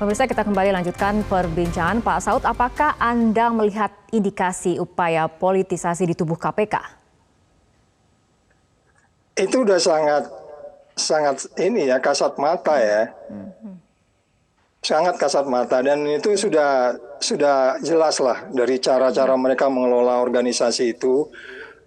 Pemirsa, kita kembali lanjutkan perbincangan. Pak Saud, apakah Anda melihat indikasi upaya politisasi di tubuh KPK? Itu udah sangat ini ya, kasat mata ya. Sangat kasat mata, dan itu sudah jelas lah dari cara-cara mereka mengelola organisasi itu.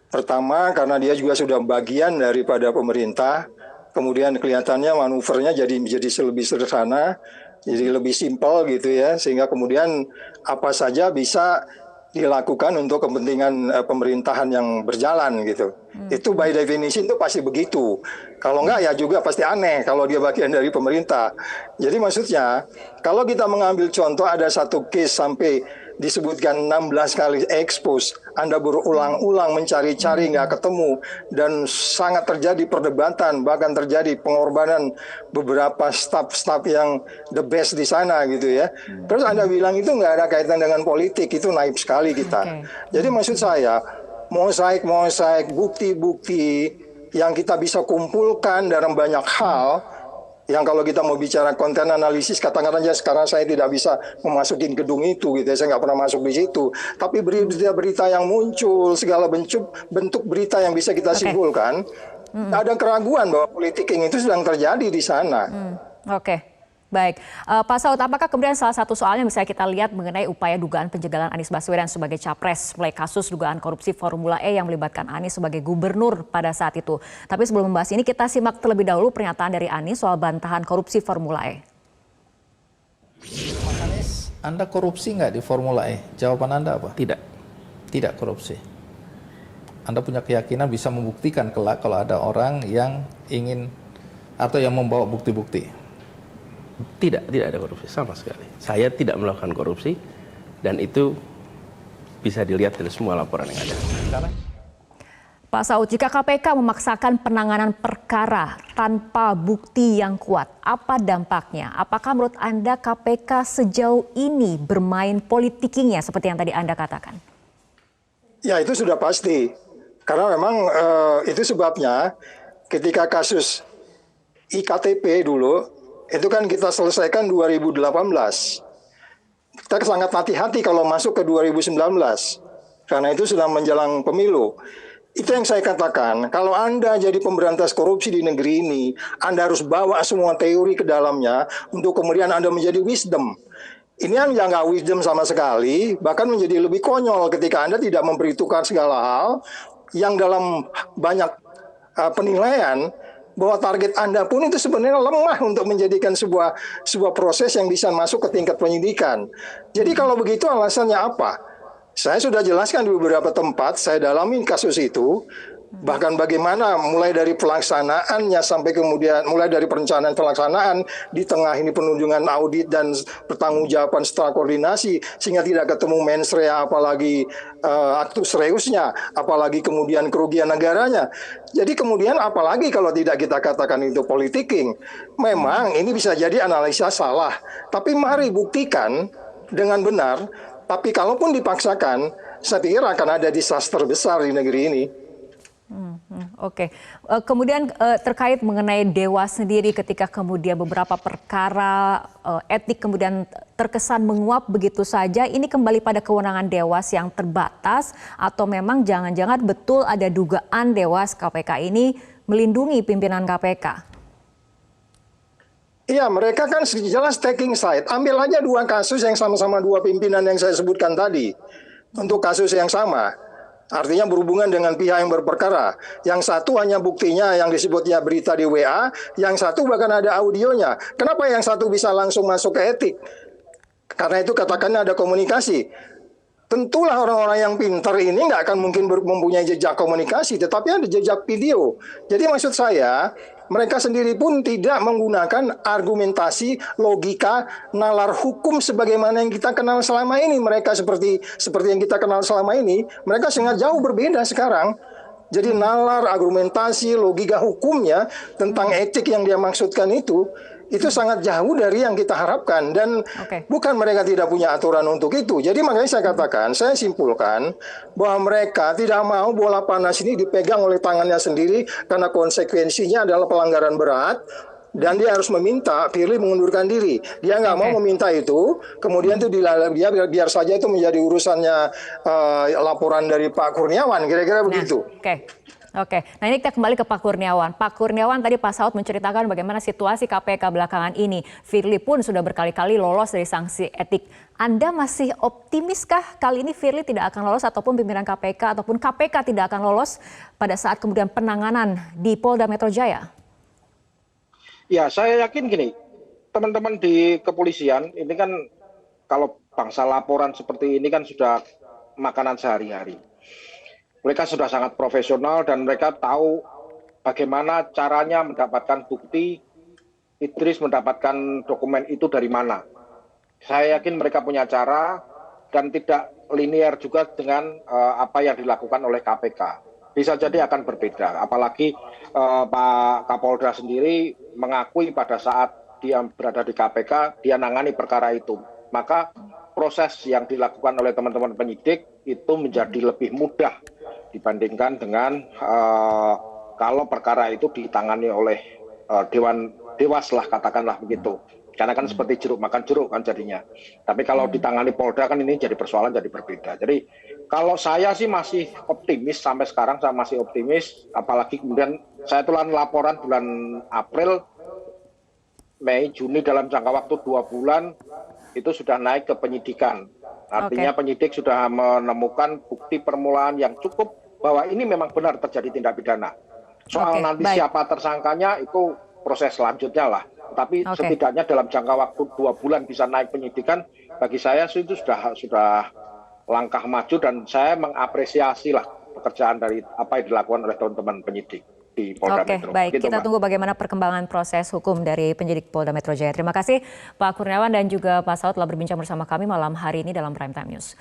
Pertama, karena dia juga sudah bagian daripada pemerintah, kemudian kelihatannya manuvernya jadi lebih sederhana, jadi lebih simpel gitu ya, sehingga kemudian apa saja bisa dilakukan untuk kepentingan pemerintahan yang berjalan gitu. Itu by definition itu pasti begitu. Kalau enggak ya juga pasti aneh kalau dia bagian dari pemerintah. Jadi maksudnya kalau kita mengambil contoh ada satu case sampai disebutkan 16 kali expose, Anda berulang-ulang mencari-cari nggak ketemu, dan sangat terjadi perdebatan, bahkan terjadi pengorbanan beberapa staf-staf yang the best di sana gitu ya. Terus Anda bilang itu nggak ada kaitan dengan politik, itu naif sekali kita. Jadi maksud saya, mosaik bukti-bukti yang kita bisa kumpulkan dalam banyak hal, yang kalau kita mau bicara konten analisis, katakan aja sekarang saya tidak bisa memasukin gedung itu gitu ya, saya nggak pernah masuk di situ. Tapi berita-berita yang muncul, segala bentuk berita yang bisa kita simpulkan, ada keraguan bahwa politicking itu sedang terjadi di sana. Baik, Pak Saud, apakah kemudian salah satu soalnya bisa kita lihat mengenai upaya dugaan penjagalan Anies Baswedan sebagai capres, mulai kasus dugaan korupsi Formula E yang melibatkan Anies sebagai gubernur pada saat itu. Tapi sebelum membahas ini, kita simak terlebih dahulu pernyataan dari Anies soal bantahan korupsi Formula E. Mas Anies, Anda korupsi nggak di Formula E? Jawaban Anda apa? Tidak. Tidak korupsi. Anda punya keyakinan bisa membuktikan kelak kalau ada orang yang ingin atau yang membawa bukti-bukti? Tidak ada korupsi sama sekali. Saya tidak melakukan korupsi dan itu bisa dilihat dari semua laporan yang ada. Pak Saud, jika KPK memaksakan penanganan perkara tanpa bukti yang kuat, apa dampaknya? Apakah menurut Anda KPK sejauh ini bermain politikingnya seperti yang tadi Anda katakan? Ya, itu sudah pasti. Karena memang itu sebabnya ketika kasus IKTP dulu, itu kan kita selesaikan 2018. Kita sangat hati-hati kalau masuk ke 2019. Karena itu sudah menjelang pemilu. Itu yang saya katakan, kalau Anda jadi pemberantas korupsi di negeri ini, Anda harus bawa semua teori ke dalamnya untuk kemudian Anda menjadi wisdom. Ini yang nggak wisdom sama sekali, bahkan menjadi lebih konyol ketika Anda tidak memperhitungkan segala hal yang dalam banyak penilaian, bahwa target Anda pun itu sebenarnya lemah untuk menjadikan sebuah proses yang bisa masuk ke tingkat penyidikan. Jadi kalau begitu alasannya apa? Saya sudah jelaskan di beberapa tempat, saya dalami kasus itu, bahkan bagaimana mulai dari pelaksanaannya sampai kemudian mulai dari perencanaan pelaksanaan, di tengah ini penunjukan audit dan pertanggungjawaban setelah koordinasi, sehingga tidak ketemu mens rea, apalagi actus reusnya, apalagi kemudian kerugian negaranya. Jadi kemudian apalagi kalau tidak kita katakan itu politicking. Memang ini bisa jadi analisa salah, tapi mari buktikan dengan benar. Tapi kalaupun dipaksakan, saya pikir akan ada disaster besar di negeri ini. Kemudian terkait mengenai Dewas sendiri, ketika kemudian beberapa perkara etik kemudian terkesan menguap begitu saja, ini kembali pada kewenangan Dewas yang terbatas atau memang jangan-jangan betul ada dugaan Dewas KPK ini melindungi pimpinan KPK? Iya, mereka kan jelas taking side. Ambil aja dua kasus yang sama-sama dua pimpinan yang saya sebutkan tadi. Untuk kasus yang sama. Artinya berhubungan dengan pihak yang berperkara. Yang satu hanya buktinya yang disebutnya berita di WA, yang satu bahkan ada audionya. Kenapa yang satu bisa langsung masuk ke etik? Karena itu katakannya ada komunikasi. Tentulah orang-orang yang pintar ini nggak akan mungkin mempunyai jejak komunikasi, tetapi ada jejak video. Jadi maksud saya, mereka sendiri pun tidak menggunakan argumentasi, logika, nalar hukum sebagaimana yang kita kenal selama ini. Mereka seperti yang kita kenal selama ini, mereka sangat jauh berbeda sekarang. Jadi nalar, argumentasi, logika hukumnya tentang etik yang dia maksudkan itu sangat jauh dari yang kita harapkan. Dan bukan mereka tidak punya aturan untuk itu. Jadi makanya saya katakan, saya simpulkan bahwa mereka tidak mau bola panas ini dipegang oleh tangannya sendiri karena konsekuensinya adalah pelanggaran berat. dan dia harus meminta Firly mengundurkan diri. Dia nggak mau meminta itu, kemudian itu dia biar saja itu menjadi urusannya laporan dari Pak Kurniawan, kira-kira begitu. Oke, nah ini kita kembali ke Pak Kurniawan. Pak Kurniawan tadi Pak Saud menceritakan bagaimana situasi KPK belakangan ini. Firly pun sudah berkali-kali lolos dari sanksi etik. Anda masih optimiskah kali ini Firly tidak akan lolos ataupun pimpinan KPK ataupun KPK tidak akan lolos pada saat kemudian penanganan di Polda Metro Jaya? Ya, saya yakin gini, teman-teman di kepolisian ini kan kalau bangsa laporan seperti ini kan sudah makanan sehari-hari. Mereka sudah sangat profesional dan mereka tahu bagaimana caranya mendapatkan bukti, Idris mendapatkan dokumen itu dari mana. Saya yakin mereka punya cara dan tidak linear juga dengan apa yang dilakukan oleh KPK. Bisa jadi akan berbeda, apalagi Pak Kapolda sendiri mengakui pada saat dia berada di KPK, dia nangani perkara itu. Maka proses yang dilakukan oleh teman-teman penyidik itu menjadi lebih mudah dibandingkan dengan kalau perkara itu ditangani oleh Dewas lah, katakanlah begitu. Karena kan seperti jeruk makan jeruk kan jadinya. Tapi kalau ditangani Polda kan ini jadi persoalan jadi berbeda. Jadi kalau saya sih masih optimis sampai sekarang, saya masih optimis. Apalagi kemudian saya tulan laporan bulan April, Mei, Juni dalam jangka waktu 2 bulan itu sudah naik ke penyidikan. Artinya penyidik sudah menemukan bukti permulaan yang cukup bahwa ini memang benar terjadi tindak pidana. Soal nanti siapa tersangkanya itu proses selanjutnya lah. Tapi setidaknya dalam jangka waktu 2 bulan bisa naik penyidikan, bagi saya itu sudah langkah maju dan saya mengapresiasi lah pekerjaan dari apa yang dilakukan oleh teman-teman penyidik di Polda Metro. Baik, kita tunggu bagaimana perkembangan proses hukum dari penyidik Polda Metro Jaya. Terima kasih Pak Kurniawan dan juga Pak Saud telah berbincang bersama kami malam hari ini dalam Prime Time News.